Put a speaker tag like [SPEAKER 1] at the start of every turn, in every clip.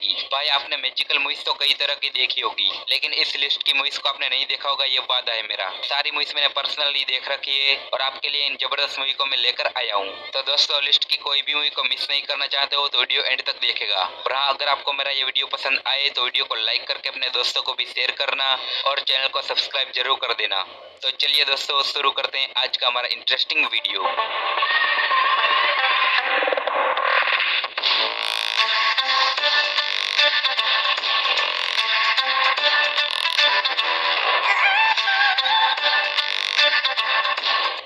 [SPEAKER 1] भाई आपने magical movies तो कई तरह की देखी होगी, लेकिन इस लिस्ट की मूवीज को आपने नहीं देखा होगा, ये वादा है मेरा। सारी मूवीज मैंने पर्सनली देख रखी है और आपके लिए इन जबरदस्त मूवी को मैं लेकर आया हूँ। तो दोस्तों, लिस्ट की कोई भी मूवी को मिस नहीं करना चाहते हो तो वीडियो एंड तक देखेगा। और हाँ, अगर आपको मेरा ये वीडियो पसंद आए तो वीडियो को लाइक करके अपने दोस्तों को भी शेयर करना और चैनल को सब्सक्राइब जरूर कर देना। तो चलिए दोस्तों, शुरू करते हैं आज का हमारा इंटरेस्टिंग वीडियो।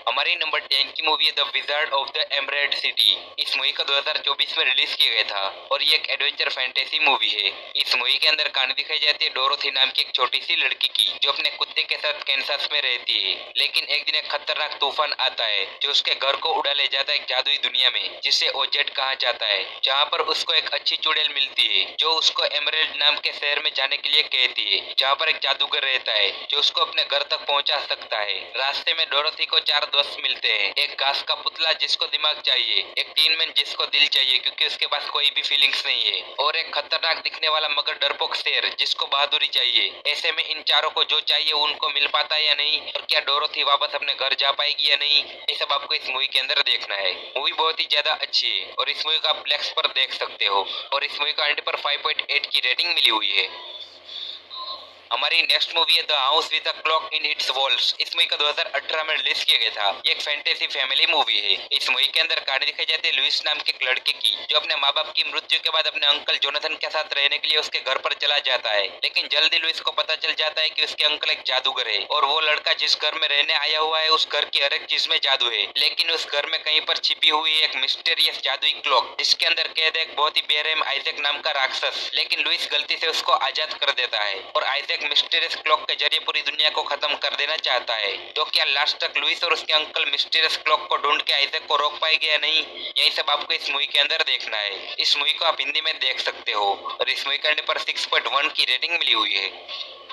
[SPEAKER 1] हमारी नंबर 10 की मूवी है the wizard of the emerald city. इस मूवी को 2024 में रिलीज किया गया था और ये एक एडवेंचर फैंटेसी मूवी है। इस मूवी के अंदर कहानी दिखाई जाती है डोरोथी नाम की एक छोटी सी लड़की की, जो अपने कुत्ते के साथ कैंसस में रहती है। लेकिन एक दिन एक खतरनाक तूफान आता है जो उसके घर को उड़ा ले जाता है एक जादुई दुनिया में, जिसे ओजेड कहा जाता है, जहाँ पर उसको एक अच्छी चुड़ैल मिलती है जो उसको एमरेल्ड नाम के शहर में जाने के लिए कहती है, जहाँ पर एक जादूगर रहता है जो उसको अपने घर तक पहुँचा सकता है। रास्ते में डोरोथी को 4 दोस्त मिलते हैं। एक घास का पुतला जिसको दिमाग चाहिए, एक टीन मैन जिसको दिल चाहिए क्योंकि उसके पास कोई भी फीलिंग्स नहीं है, और एक खतरनाक दिखने वाला मगर डरपोक शेर जिसको बहादुरी चाहिए। ऐसे में इन चारों को जो चाहिए उनको मिल पाता है या नहीं, और क्या डोरोथी वापस अपने घर जा पाएगी या नहीं, ये सब आपको इस मूवी के अंदर देखना है। मूवी बहुत ही ज्यादा अच्छी है और इस मूवी को आप प्लेक्स पर देख सकते हो और इस मूवी को IMDb पर 5.8 की रेटिंग मिली हुई है। हमारी नेक्स्ट मूवी है the house with a clock in its walls. इस मूवी का 2018 में रिलीज किया गया था। ये एक फैंटेसी फैमिली मूवी है। इस मूवी के अंदर कहानी दिखाई जाती है लुइस नाम के एक लड़के की, जो अपने माँ बाप की मृत्यु के बाद अपने अंकल जोनाथन के साथ रहने के लिए उसके घर पर चला जाता है। लेकिन जल्दी लुइस को पता चल जाता है कि उसके अंकल एक जादूगर है और वो लड़का जिस घर में रहने आया हुआ है उस घर की हर एक चीज में जादू है। लेकिन उस घर में कहीं पर छिपी हुई एक मिस्टीरियस जादुई क्लॉक, जिसके अंदर कैद है एक बहुत ही बेरहम आइजैक नाम का राक्षस। लेकिन लुइस गलती से उसको आजाद कर देता है और आइजैक मिस्टीरियस क्लॉक के जरिए पूरी दुनिया को खत्म कर देना चाहता है। तो क्या लास्ट तक लुइस और उसके अंकल मिस्टीरियस क्लॉक को ढूंढ के आइजैक को रोक पाएंगे या नहीं, यही सब आपको इस मूवी के अंदर देखना है। इस मूवी को आप हिंदी में देख सकते हो और इस मूवी के पर 6.1 की रेटिंग मिली हुई है।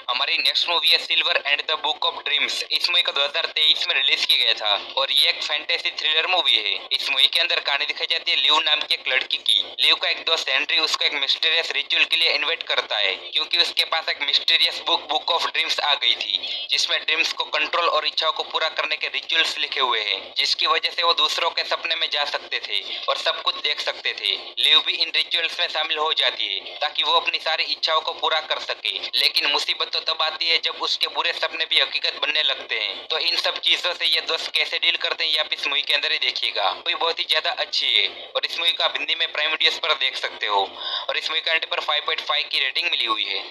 [SPEAKER 1] हमारी नेक्स्ट मूवी है silver and the book of dreams. इस मूवी को 2023 में रिलीज किया गया था और ये एक फैंटेसी थ्रिलर मूवी है। इस मूवी के अंदर कहानी दिखाई जाती है लिव नाम की एक लड़की की। लिव का एक दोस्त हेनरी उसको एक मिस्टीरियस रिचुअल के लिए इन्वाइट करता है, क्योंकि उसके पास एक मिस्टीरियस बुक ऑफ ड्रीम्स आ गई थी, जिसमें ड्रीम्स को कंट्रोल और इच्छाओं को पूरा करने के रिचुअल्स लिखे हुए हैं, जिसकी वजह से वो दूसरों के सपने में जा सकते थे और सब कुछ देख सकते थे। लिव भी इन रिचुअल्स में शामिल हो जाती है ताकि वो अपनी सारी इच्छाओं को पूरा कर सके। लेकिन मुसीबत तो तब आती है जब उसके बुरे सपने भी हकीकत बनने लगते हैं। तो इन सब चीजों से ये दोस्त कैसे डील करते हैं ये आप इस मूवी के अंदर ही देखिएगा। मूवी बहुत ही ज्यादा अच्छी है और इस मूवी को आप हिंदी में प्राइम वीडियोस पर देख सकते हो और इस मूवी का पर 5.5 की रेटिंग मिली हुई है।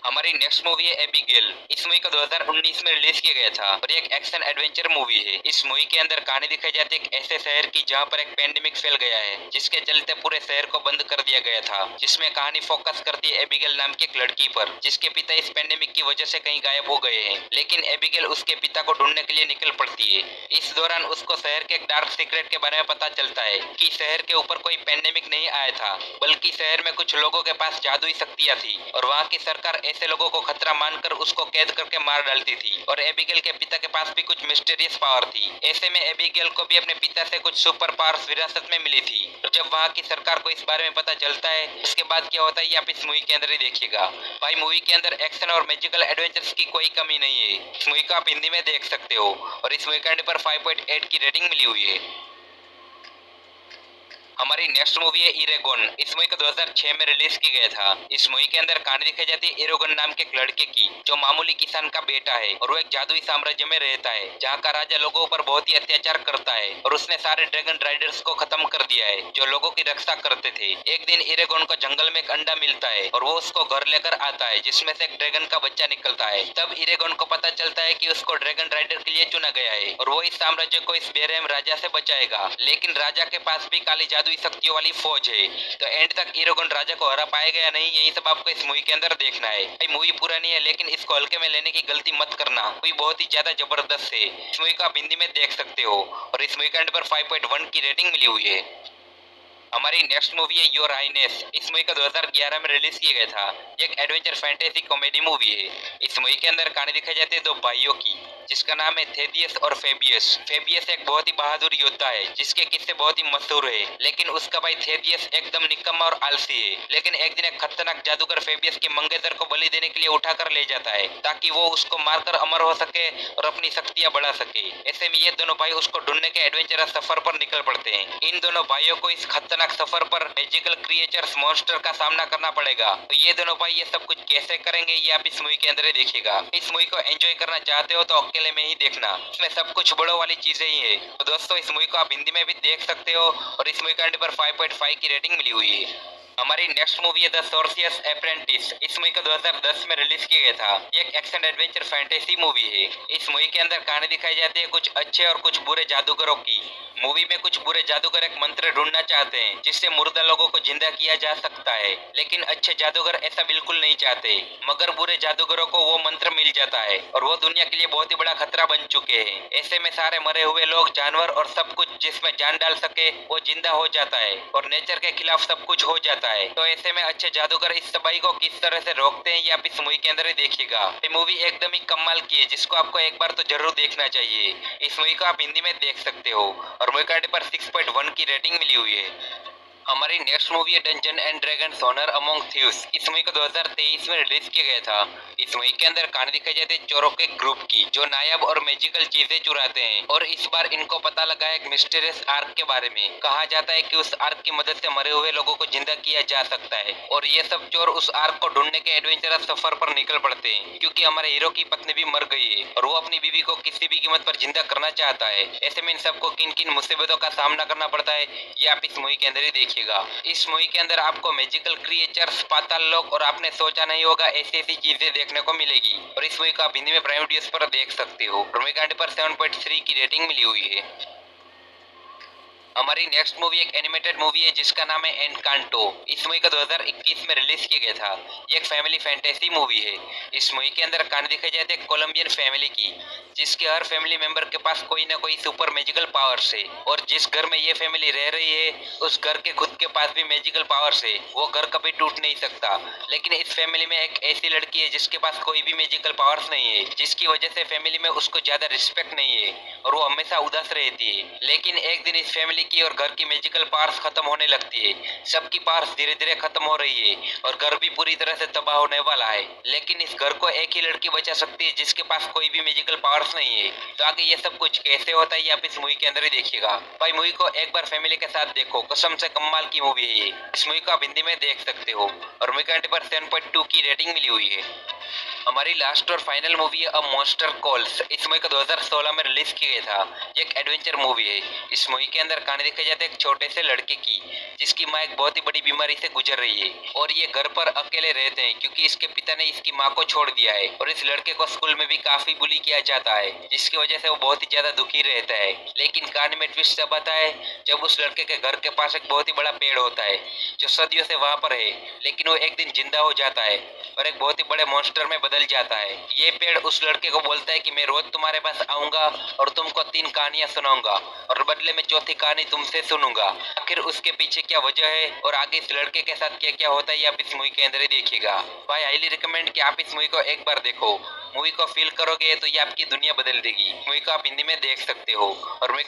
[SPEAKER 1] हमारी नेक्स्ट मूवी है एबिगेल। इस मूवी को 2019 में रिलीज किया गया था और एक एक्शन एडवेंचर मूवी है। इस मूवी के अंदर कहानी दिखाई जाती है एक ऐसे शहर की जहां पर एक पेंडेमिक फैल गया है, जिसके चलते पूरे शहर को बंद कर दिया गया था। जिसमें कहानी फोकस करती है एबिगेल नाम की एक लड़की पर, जिसके पिता इस पेंडेमिक की वजह से कहीं गायब हो गए हैं। लेकिन एबिगेल उसके पिता को ढूंढने के लिए निकल पड़ती है। इस दौरान उसको शहर के एक डार्क सीक्रेट के बारे में पता चलता है कि शहर के ऊपर कोई पेंडेमिक नहीं आया था, बल्कि शहर में कुछ लोगों के पास जादुई शक्तियां थी और वहाँ की सरकार ऐसे लोगों को खतरा मानकर उसको कैद करके मार डालती थी। और एबिगेल के पिता के पास भी कुछ मिस्टीरियस पावर थी। ऐसे में एबिगेल को भी अपने पिता से कुछ सुपर पावर्स विरासत में मिली थी। और जब वहाँ की सरकार को इस बारे में पता चलता है, उसके बाद क्या होता है ये आप इस मूवी के अंदर ही देखिएगा। भाई मूवी के अंदर एक्शन और मैजिकल एडवेंचर्स की कोई कमी नहीं है। इस मूवी को आप हिंदी में देख सकते हो और इस मूवी के पर 5.8 की रेटिंग मिली हुई है। हमारी नेक्स्ट मूवी है इरेगोन। इस मूवी को 2006 में रिलीज किया गया था। इस मूवी के अंदर कहानी दिखाई जाती है इरेगोन नाम के एक लड़के की, जो मामूली किसान का बेटा है और वो एक जादुई साम्राज्य में रहता है, जहाँ का राजा लोगों पर बहुत ही अत्याचार करता है और उसने सारे ड्रैगन राइडर्स को खत्म कर दिया है जो लोगों की रक्षा करते थे। एक दिन इरेगोन को जंगल में एक अंडा मिलता है और वो उसको घर लेकर आता है, जिसमें से एक ड्रैगन का बच्चा निकलता है। तब इरेगोन को पता चलता है कि उसको ड्रैगन राइडर के लिए चुना गया है और वो इस साम्राज्य को इस बेरहम राजा से बचाएगा। लेकिन राजा के पास भी काली जादुई शक्तियों वाली फौज है। तो एंड तक इरेगोन राजा को हरा पाएगा या नहीं, यही सब आपको इस मूवी के अंदर देखना है। भाई मूवी पुरानी है लेकिन इसको हल्के में लेने की गलती मत करना, मूवी बहुत ही ज्यादा जबरदस्त है। इस मूवी को आप हिंदी में देख सकते हो और इस मूवी के पर 5.1 की रेटिंग मिली हुई है। हमारी नेक्स्ट मूवी है योर हाइनेस। इस मूवी का 2011 में रिलीज किया गया था। ये एक एडवेंचर फैंटेसी कॉमेडी मूवी है। इस मूवी के अंदर कहानी दिखाई जाती है दो भाइयों की, जिसका नाम है थेदियस और फेबियस। फेबियस एक बहुत ही बहादुर योद्धा है जिसके किस्से बहुत ही मशहूर है, लेकिन उसका भाई थेदियस एकदम निकम्मा और आलसी है। लेकिन एक दिन एक खतरनाक जादूगर फेबियस के मंगेतर को बलि देने के लिए उठाकर ले जाता है ताकि वो उसको मारकर अमर हो सके और अपनी शक्तियां बढ़ा सके। ऐसे में ये दोनों भाई उसको ढूंढने के एडवेंचरस सफर पर निकल पड़ते हैं। इन दोनों भाइयों को इस खतरनाक सफर पर मैजिकल क्रिएचर्स मॉन्स्टर का सामना करना पड़ेगा। तो ये दोनों भाई ये सब कुछ कैसे करेंगे ये आप इस मूवी के अंदर ही देखिएगा। इस मूवी को एंजॉय करना चाहते हो तो अकेले में ही देखना, इसमें सब कुछ बड़ों वाली चीजें ही है। तो दोस्तों इस मूवी को आप हिंदी में भी देख सकते हो और इस मूवी के पर 5.5 की रेटिंग मिली हुई है। हमारी नेक्स्ट मूवी है द सोर्सियस अप्रेंटिस। इस मूवी को 2010 में रिलीज किया गया था। ये एक एक्शन एडवेंचर फैंटेसी मूवी है। इस मूवी के अंदर कहानी दिखाई जाती है कुछ अच्छे और कुछ बुरे जादूगरों की। मूवी में कुछ बुरे जादूगर एक मंत्र ढूंढना चाहते हैं जिससे मुर्दा लोगों को जिंदा किया जा सकता है, लेकिन अच्छे जादूगर ऐसा बिल्कुल नहीं चाहते। मगर बुरे जादूगरों को वो मंत्र मिल जाता है और वो दुनिया के लिए बहुत ही बड़ा खतरा बन चुके हैं। ऐसे में सारे मरे हुए लोग, जानवर और सब कुछ जिसमें जान डाल सके वो जिंदा हो जाता है और नेचर के खिलाफ सब कुछ हो जाता है। तो ऐसे में अच्छे जादूगर इस तबाही को किस तरह से रोकते हैं ये आप इस मूवी के अंदर ही देखिएगा। ये मूवी एकदम ही कमाल की है जिसको आपको एक बार तो जरूर देखना चाहिए। इस मूवी को आप हिंदी में देख सकते हो और मूवी कार्ड पर 6.1 की रेटिंग मिली हुई है। हमारी नेक्स्ट मूवी है Dungeon and Dragons Honor Among Thieves. इस मूवी को 2023 में रिलीज किया गया था। इस मूवी के अंदर कहानी दिखाई जाती है चोरों के ग्रुप की जो नायाब और मैजिकल चीजें चुराते हैं और इस बार इनको पता लगा है एक मिस्टीरियस आर्क के बारे में। कहा जाता है कि उस आर्क की मदद से मरे हुए लोगों को जिंदा किया जा सकता है और ये सब चोर उस आर्क को ढूंढने के एडवेंचरस सफर पर निकल पड़ते हैं क्योंकि हमारे हीरो की पत्नी भी मर गई है और वो अपनी बीवी को किसी भी कीमत पर जिंदा करना चाहता है। ऐसे में इन सबको किन किन मुसीबतों का सामना करना पड़ता है ये आप इस मूवी के अंदर ही देखिएगा। इस मूवी के अंदर आपको मैजिकल क्रिएचर्स, पाताल लोक और आपने सोचा नहीं होगा ऐसी ऐसी चीजें देखने को मिलेगी और इस मूवी को आप हिंदी में प्राइम वीडियोस पर देख सकते हो। मूवी कार्ड पर 7.3 की रेटिंग मिली हुई है। हमारी नेक्स्ट मूवी एक एनिमेटेड मूवी है जिसका नाम है एनकांटो। इस मूवी का 2021 में रिलीज किया गया था। ये एक फैमिली फैंटेसी मूवी है। इस मूवी के अंदर कहानी दिखाई जाती है कोलंबियन फैमिली की जिसके हर फैमिली मेंबर के पास कोई ना कोई सुपर मैजिकल पावर्स है और जिस घर में ये फैमिली रह रही है उस घर के खुद के पास भी मैजिकल पावर्स है। वो घर कभी टूट नहीं सकता। लेकिन इस फैमिली में एक ऐसी लड़की है जिसके पास कोई भी मैजिकल पावर्स नहीं है, जिसकी वजह से फैमिली में उसको ज्यादा रिस्पेक्ट नहीं है और वो हमेशा उदास रहती है। लेकिन एक दिन इस फैमिली की और घर की मैजिकल पावर्स खत्म होने लगती है। सबकी पावर्स धीरे धीरे खत्म हो रही है और घर भी पूरी तरह से तबाह होने वाला है। लेकिन इस घर को एक ही लड़की बचा सकती है जिसके पास कोई भी मैजिकल पावर्स नहीं है। तो आगे ये सब कुछ कैसे होता है ये आप इस मूवी के अंदर ही देखिएगा। भाई मूवी को एक बार फैमिली के साथ देखो, कसम से कमाल की मूवी है ये। इस मूवी को आप हिंदी में देख सकते हो और मूवी के पर 7.2 की रेटिंग मिली हुई है। हमारी लास्ट और फाइनल मूवी है अ मॉन्स्टर कॉल्स। इस मूवी को 2016 में रिलीज किया गया था। ये एक एडवेंचर मूवी है। इस मूवी के अंदर कहानी दिखाई जाती है एक छोटे से लड़के की जिसकी माँ एक बहुत ही बड़ी बीमारी से गुजर रही है और ये घर पर अकेले रहते हैं क्योंकि इसके पिता ने इसकी माँ को छोड़ दिया है और इस लड़के को स्कूल में भी काफी बुली किया जाता है जिसकी वजह से वो बहुत ही ज्यादा दुखी रहता है। लेकिन कहानी में ट्विस्ट तब आता है जब उस लड़के के घर के पास एक बहुत ही बड़ा पेड़ होता है जो सदियों से वहां पर है, लेकिन वो एक दिन जिंदा हो जाता है और एक बहुत ही बड़े मॉन्स्टर में बदल जाता है। ये पेड़ उस लड़के को बोलता है कि मैं रोज तुम्हारे पास आऊंगा और तुमको 3 कहानियां सुनाऊंगा और बदले में चौथी कहानी तुमसे सुनूंगा। आखिर उसके पीछे क्या वजह है और आगे इस लड़के के साथ क्या क्या होता है ये आप इस मूवी के अंदर ही देखिएगा। भाई हाईली रिकमेंड कि आप इस मूवी को एक बार देखो। मूवी को फील करोगे तो ये आपकी दुनिया बदल देगी। मूवी को आप हिंदी में देख सकते हो और मूवी